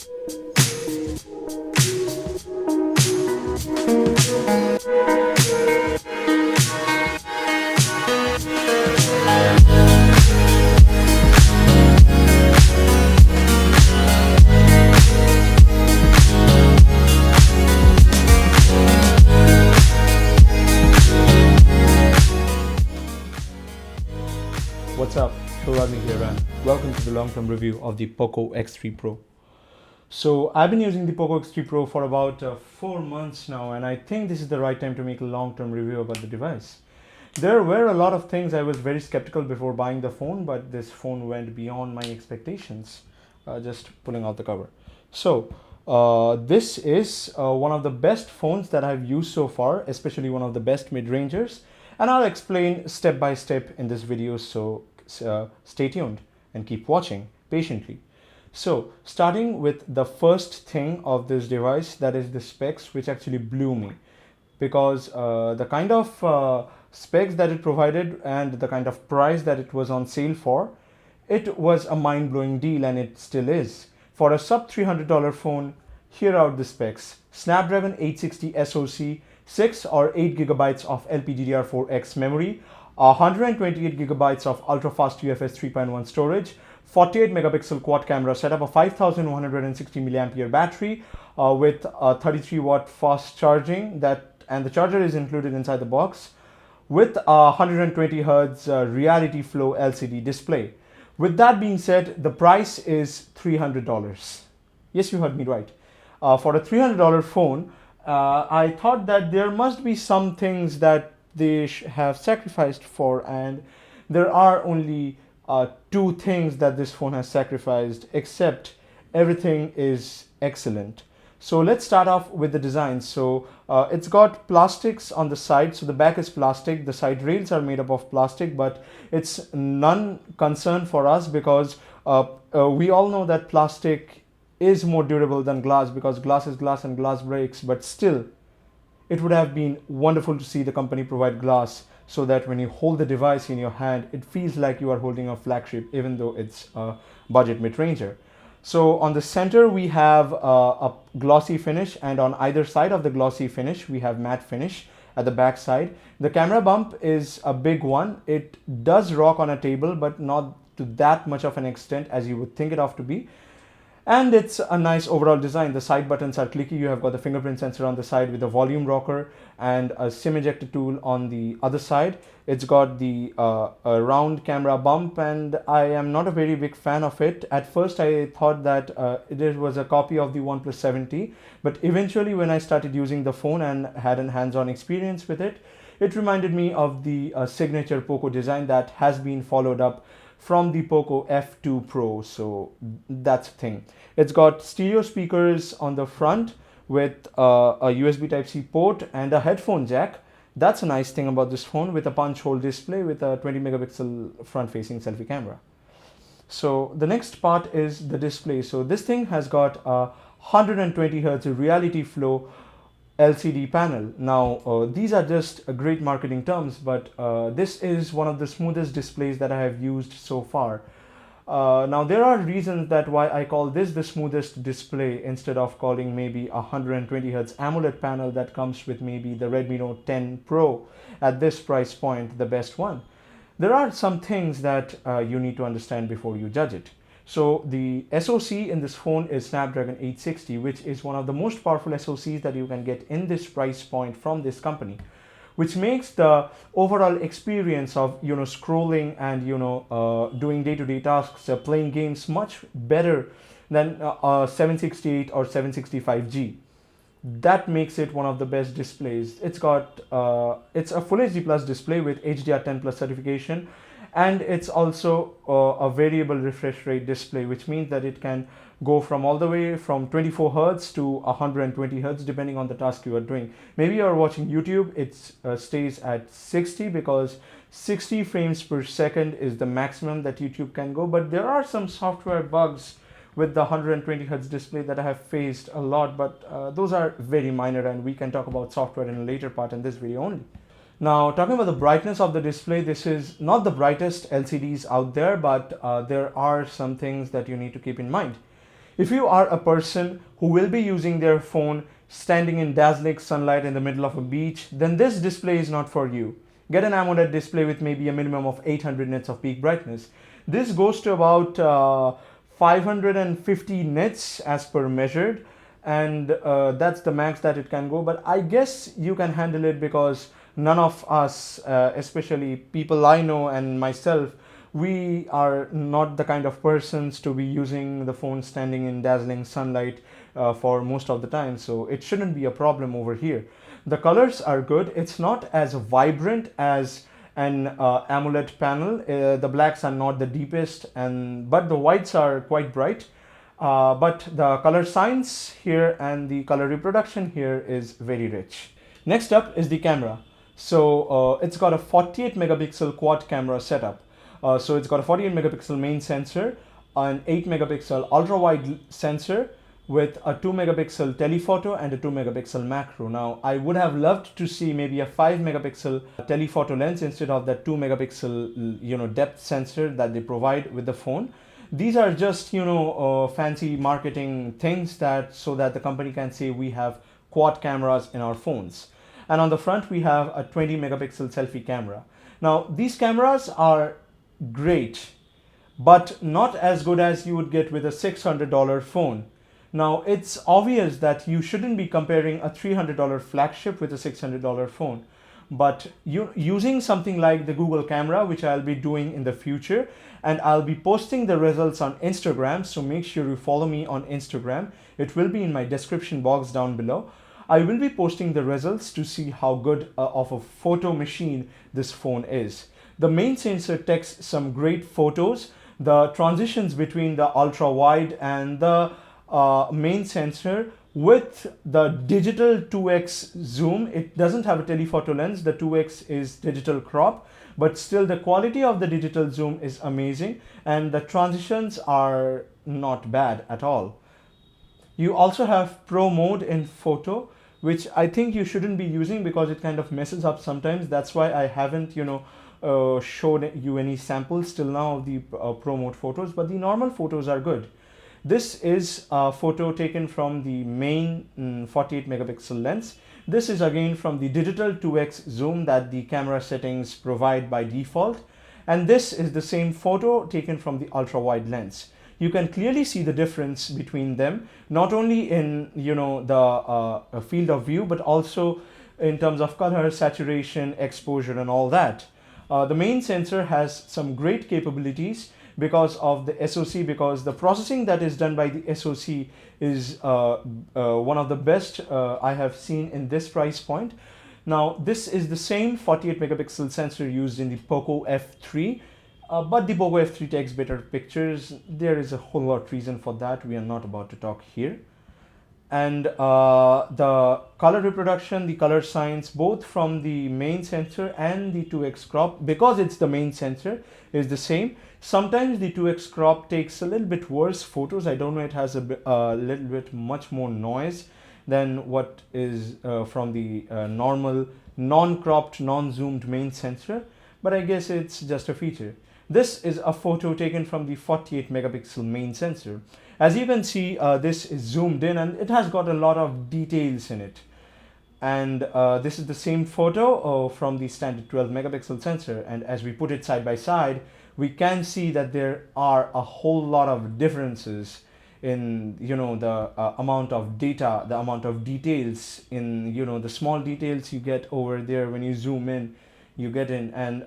What's up, Rodney here and welcome to the long-term review of the Poco X3 Pro. So I've been using the Poco X3 Pro for about 4 months now, and I think this is the right time to make a long-term review about the device. There were a lot of things I was very skeptical before buying the phone, but this phone went beyond my expectations. Just pulling out the cover. So this is one of the best phones that I've used so far, especially one of the best mid-rangers. And I'll explain step by step in this video, so stay tuned and keep watching patiently. So starting with the first thing of this device, that is the specs, which actually blew me, because the kind of specs that it provided and the kind of price that it was on sale for, it was a mind-blowing deal, and it still is. For a sub $300 phone, here are the specs. Snapdragon 860 SoC, 6 or 8 gigabytes of LPDDR4X memory, 128 gigabytes of ultra-fast UFS 3.1 storage, 48 megapixel quad camera setup, a 5160 milliampere battery with 33 watt fast charging, and the charger is included inside the box, with a 120 hertz reality flow LCD display. With that being said, the price is $300. Yes, you heard me right. For a $300 phone, I thought that there must be some things that they have sacrificed for, and there are only two things that this phone has sacrificed, except everything is excellent. So let's start off with the design. So it's got plastics on the side, so the back is plastic, the side rails are made up of plastic, but it's none concern for us, because we all know that plastic is more durable than glass, because glass is glass and glass breaks. But still, it would have been wonderful to see the company provide glass, so that when you hold the device in your hand, it feels like you are holding a flagship, even though it's a budget mid-ranger. So on the center, we have a glossy finish, and on either side of the glossy finish, we have matte finish at the back side. The camera bump is a big one. It does rock on a table, but not to that much of an extent as you would think it ought to be. And it's a nice overall design. The side buttons are clicky. You have got the fingerprint sensor on the side with a volume rocker and a SIM ejector tool on the other side. It's got the a round camera bump, and I am not a very big fan of it. At first, I thought that it was a copy of the OnePlus 7T, but eventually when I started using the phone and had a hands-on experience with it, it reminded me of the signature Poco design that has been followed up from the Poco F2 Pro. So that's the thing. It's got stereo speakers on the front with a USB Type-C port and a headphone jack. That's a nice thing about this phone, with a punch hole display with a 20 megapixel front-facing selfie camera. So the next part is the display. So this thing has got a 120 hertz reality flow LCD panel. Now these are just great marketing terms, but this is one of the smoothest displays that I have used so far. Now there are reasons that why I call this the smoothest display instead of calling maybe a 120 Hz AMOLED panel that comes with maybe the Redmi Note 10 Pro at this price point, the best one. There are some things that you need to understand before you judge it. So the SoC in this phone is Snapdragon 860, which is one of the most powerful SoCs that you can get in this price point from this company, which makes the overall experience of scrolling and doing day-to-day tasks, playing games much better than 768 or 765G. That makes it one of the best displays. It's got it's a Full HD Plus display with HDR10 Plus certification, and it's also a variable refresh rate display, which means that it can go from all the way from 24 Hz to 120 Hz depending on the task you are doing. Maybe you're watching YouTube, it stays at 60 because 60 frames per second is the maximum that YouTube can go, but there are some software bugs with the 120 Hz display that I have faced a lot, but those are very minor, and we can talk about software in a later part in this video only. Now, talking about the brightness of the display, this is not the brightest LCDs out there, but there are some things that you need to keep in mind. If you are a person who will be using their phone standing in dazzling sunlight in the middle of a beach, then this display is not for you. Get an AMOLED display with maybe a minimum of 800 nits of peak brightness. This goes to about 550 nits as per measured, and that's the max that it can go. But I guess you can handle it because none of us, especially people I know and myself, we are not the kind of persons to be using the phone standing in dazzling sunlight for most of the time, so it shouldn't be a problem over here. The colors are good. It's not as vibrant as an AMOLED panel. The blacks are not the deepest, but the whites are quite bright. But the color science here and the color reproduction here is very rich. Next up is the camera. So it's got a 48 megapixel quad camera setup. So it's got a 48 megapixel main sensor, an 8 megapixel ultra wide sensor with a 2 megapixel telephoto and a 2 megapixel macro. Now I would have loved to see maybe a 5 megapixel telephoto lens instead of that 2 megapixel depth sensor that they provide with the phone. These are just fancy marketing things so that the company can say we have quad cameras in our phones. And on the front we have a 20 megapixel selfie camera. Now these cameras are great, but not as good as you would get with a $600 phone. Now it's obvious that you shouldn't be comparing a $300 flagship with a $600 phone, but using something like the Google camera, which I'll be doing in the future, and I'll be posting the results on Instagram, so make sure you follow me on Instagram. It will be in my description box down below. I will be posting the results to see how good of a photo machine this phone is. The main sensor takes some great photos. The transitions between the ultra wide and the main sensor with the digital 2x zoom, it doesn't have a telephoto lens. The 2x is digital crop, but still the quality of the digital zoom is amazing and the transitions are not bad at all. You also have pro mode in photo, which I think you shouldn't be using because it kind of messes up sometimes. That's why I haven't showed you any samples till now of the pro mode photos, but the normal photos are good. This is a photo taken from the main 48 megapixel lens. This is again from the digital 2x zoom that the camera settings provide by default, and this is the same photo taken from the ultra wide lens. You can clearly see the difference between them, not only in the field of view, but also in terms of color, saturation, exposure, and all that. The main sensor has some great capabilities because of the SoC, because the processing that is done by the SoC is one of the best I have seen in this price point. Now this is the same 48 megapixel sensor used in the Poco F3, but the Poco F3 takes better pictures. There is a whole lot of reason for that. We are not about to talk here. And the color reproduction, the color science, both from the main sensor and the 2x crop, because it's the main sensor, is the same. Sometimes the 2x crop takes a little bit worse photos. I don't know, it has a little bit much more noise than what is from the normal non-cropped, non-zoomed main sensor, but I guess it's just a feature. This is a photo taken from the 48 megapixel main sensor. As you can see, this is zoomed in and it has got a lot of details in it. And this is the same photo from the standard 12 megapixel sensor. And as we put it side by side, we can see that there are a whole lot of differences in the amount of data, the amount of details in the small details you get over there when you zoom in. You get in, and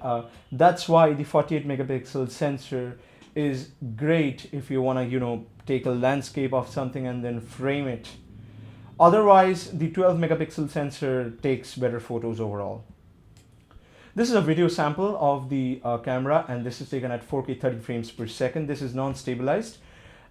that's why the 48 megapixel sensor is great if you want to take a landscape of something and then frame it. Otherwise the 12 megapixel sensor takes better photos overall. This is a video sample of the camera, and this is taken at 4K 30 frames per second. This is non-stabilized,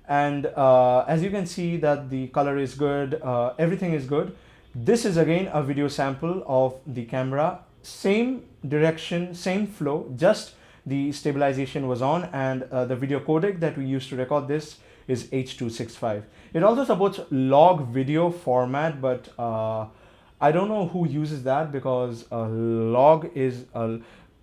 and as you can see that the color is good, everything is good. This is again a video sample of the camera. Same direction, same flow, just the stabilization was on, and the video codec that we used to record this is H.265. It also supports log video format, but I don't know who uses that because log is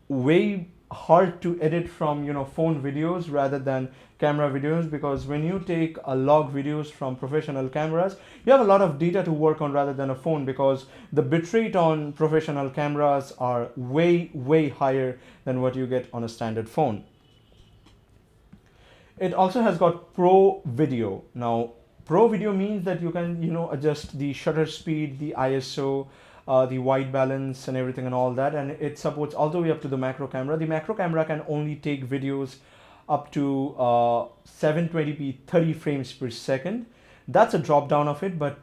way hard to edit from phone videos rather than camera videos, because when you take a log videos from professional cameras, you have a lot of data to work on rather than a phone, because the bitrate on professional cameras are way higher than what you get on a standard phone. It also has got Pro Video. Now, Pro Video means that you can, adjust the shutter speed, the ISO, the white balance and everything and all that. And it supports all the way up to the macro camera. The macro camera can only take videos up to 720p 30 frames per second. That's a drop down of it, but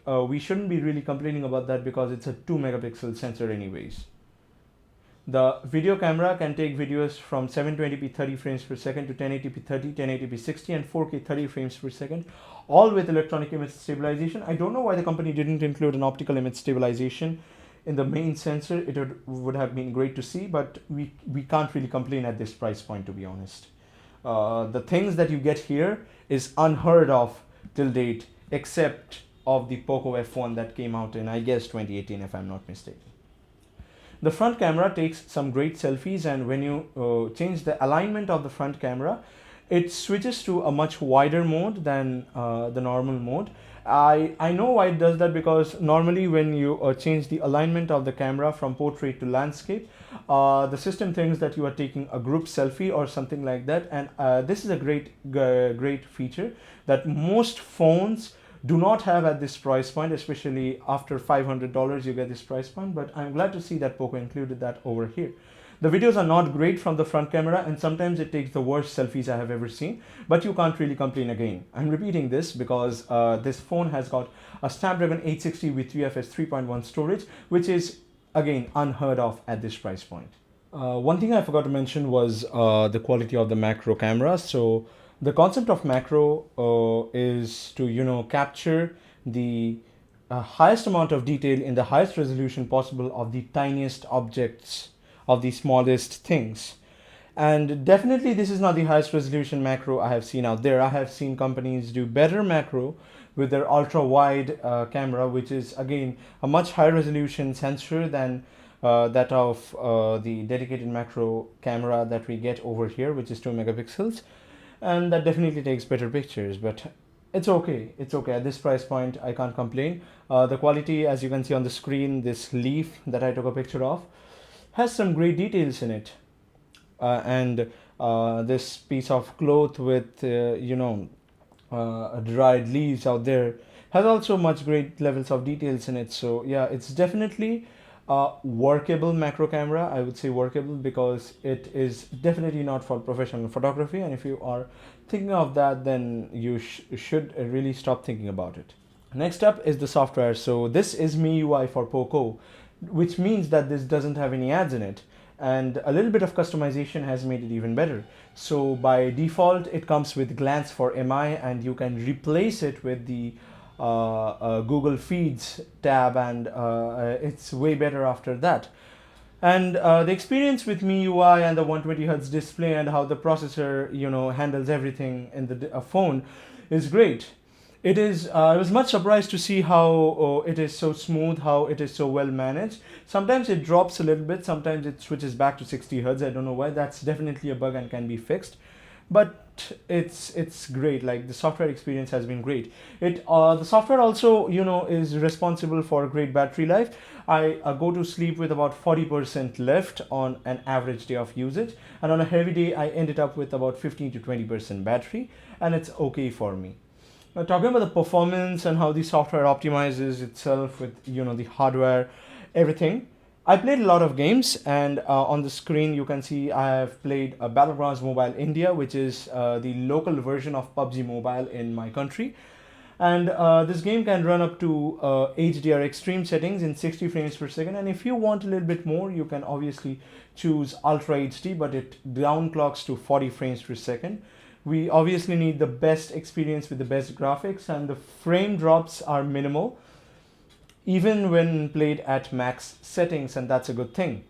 we shouldn't be really complaining about that because it's a 2 megapixel sensor anyways. The video camera can take videos from 720p 30 frames per second to 1080p 30, 1080p 60 and 4K 30 frames per second, all with electronic image stabilization. I don't know why the company didn't include an optical image stabilization in the main sensor. It would have been great to see, but we can't really complain at this price point, to be honest. The things that you get here is unheard of till date, except of the Poco F1 that came out in, I guess, 2018 if I'm not mistaken. The front camera takes some great selfies, and when you change the alignment of the front camera, it switches to a much wider mode than the normal mode. I know why it does that, because normally when you change the alignment of the camera from portrait to landscape, the system thinks that you are taking a group selfie or something like that, and this is a great feature that most phones do not have at this price point, especially after $500 you get this price point, but I'm glad to see that Poco included that over here. The videos are not great from the front camera, and sometimes it takes the worst selfies I have ever seen, but you can't really complain again. I'm repeating this because this phone has got a Snapdragon 860 with UFS 3.1 storage, which is again unheard of at this price point. One thing I forgot to mention was the quality of the macro camera. So the concept of macro is to capture the highest amount of detail in the highest resolution possible of the tiniest objects, of the smallest things. And definitely this is not the highest resolution macro I have seen out there. I have seen companies do better macro with their ultra wide camera, which is again a much higher resolution sensor than that of the dedicated macro camera that we get over here, which is 2 megapixels. And that definitely takes better pictures, but it's okay. It's okay. At this price point, I can't complain. The quality, as you can see on the screen, this leaf that I took a picture of, has some great details in it. And this piece of cloth with, dried leaves out there has also much great levels of details in it. So yeah, it's definitely a workable macro camera. I would say workable because it is definitely not for professional photography, and if you are thinking of that, then you should really stop thinking about it. Next up is the software. So this is MIUI for Poco, which means that this doesn't have any ads in it, and a little bit of customization has made it even better. So by default it comes with Glance for MI, and you can replace it with the Google Feeds tab, and it's way better after that. And the experience with MIUI and the 120Hz display and how the processor handles everything in the phone is great. It is. I was much surprised to see how it is so smooth, how it is so well managed. Sometimes it drops a little bit, sometimes it switches back to 60 Hz. I don't know why. That's definitely a bug and can be fixed. But it's great. Like, the software experience has been great. The software also is responsible for great battery life. I go to sleep with about 40% left on an average day of usage, and on a heavy day I ended up with about 15 to 20% battery, and it's okay for me. Now, talking about the performance and how the software optimizes itself with the hardware, everything. I played a lot of games, and on the screen you can see I have played Battlegrounds Mobile India, which is the local version of PUBG Mobile in my country. And this game can run up to HDR extreme settings in 60 frames per second. And if you want a little bit more, you can obviously choose Ultra HD, but it downclocks to 40 frames per second. We obviously need the best experience with the best graphics, and the frame drops are minimal, even when played at max settings, and that's a good thing.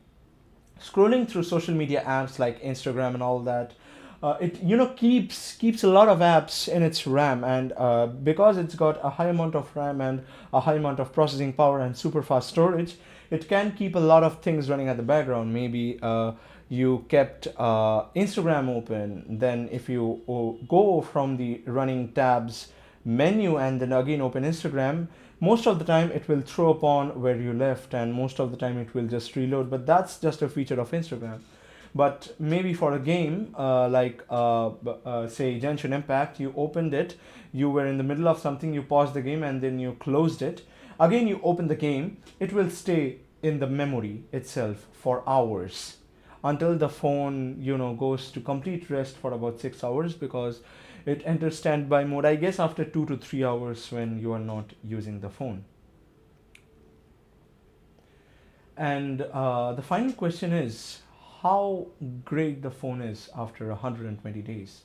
Scrolling through social media apps like Instagram and all that, it keeps a lot of apps in its RAM, and because it's got a high amount of RAM and a high amount of processing power and super fast storage, it can keep a lot of things running at the background. Maybe you kept Instagram open, then if you go from the running tabs menu and then again open Instagram, most of the time it will throw upon where you left, and most of the time it will just reload. But that's just a feature of Instagram. But maybe for a game say Genshin Impact, you opened it, you were in the middle of something, you paused the game and then you closed it. Again, you open the game, it will stay in the memory itself for hours until the phone goes to complete rest for about 6 hours, because it enters standby mode, I guess, after 2 to 3 hours when you are not using the phone. And the final question is how great the phone is after 120 days.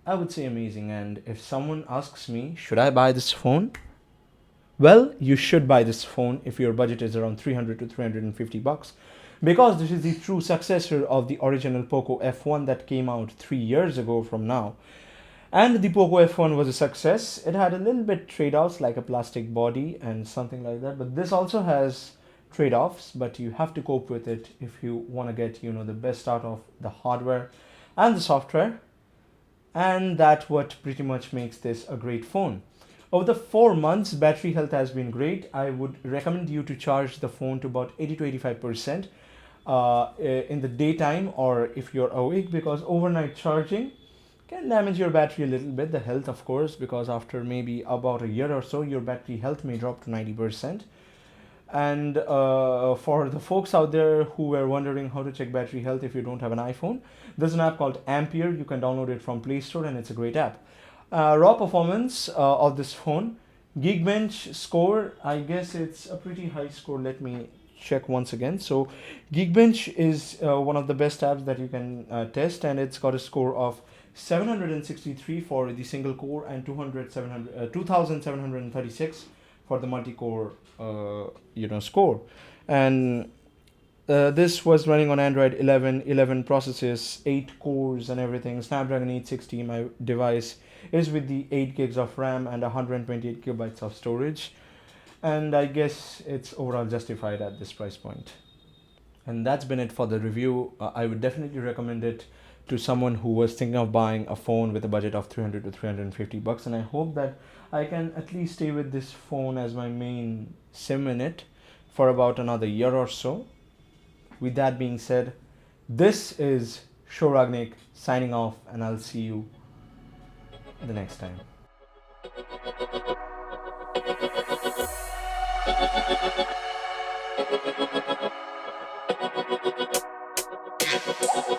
I would say amazing. And if someone asks me, should I buy this phone? Well, you should buy this phone if your budget is around 300 to 350 bucks, because this is the true successor of the original Poco F1 that came out 3 years ago from now. And the Poco F1 was a success. It had a little bit trade-offs like a plastic body and something like that, but this also has trade-offs, but you have to cope with it if you want to get the best out of the hardware and the software. And that's what pretty much makes this a great phone. Over the 4 months, battery health has been great. I would recommend you to charge the phone to about 80 to 85% in the daytime, or if you're awake, because overnight charging can damage your battery a little bit. The health, of course, because after maybe about a year or so, your battery health may drop to 90%. And for the folks out there who were wondering how to check battery health if you don't have an iPhone, there's an app called Ampere. You can download it from Play Store, and it's a great app. Raw performance of this phone, Geekbench score, I guess it's a pretty high score. Let me check once again. So Geekbench is one of the best apps that you can test, and it's got a score of 763 for the single core and 2736 for the multi-core score. And this was running on Android 11 processes, 8 cores and everything. Snapdragon 860. My device is with the 8 gigs of RAM and 128 gigabytes of storage. And I guess it's overall justified at this price point. And that's been it for the review. I would definitely recommend it to someone who was thinking of buying a phone with a budget of 300 to 350 bucks. And I hope that I can at least stay with this phone as my main SIM in it for about another year or so. With that being said, this is Shoragnik signing off, and I'll see you the next time.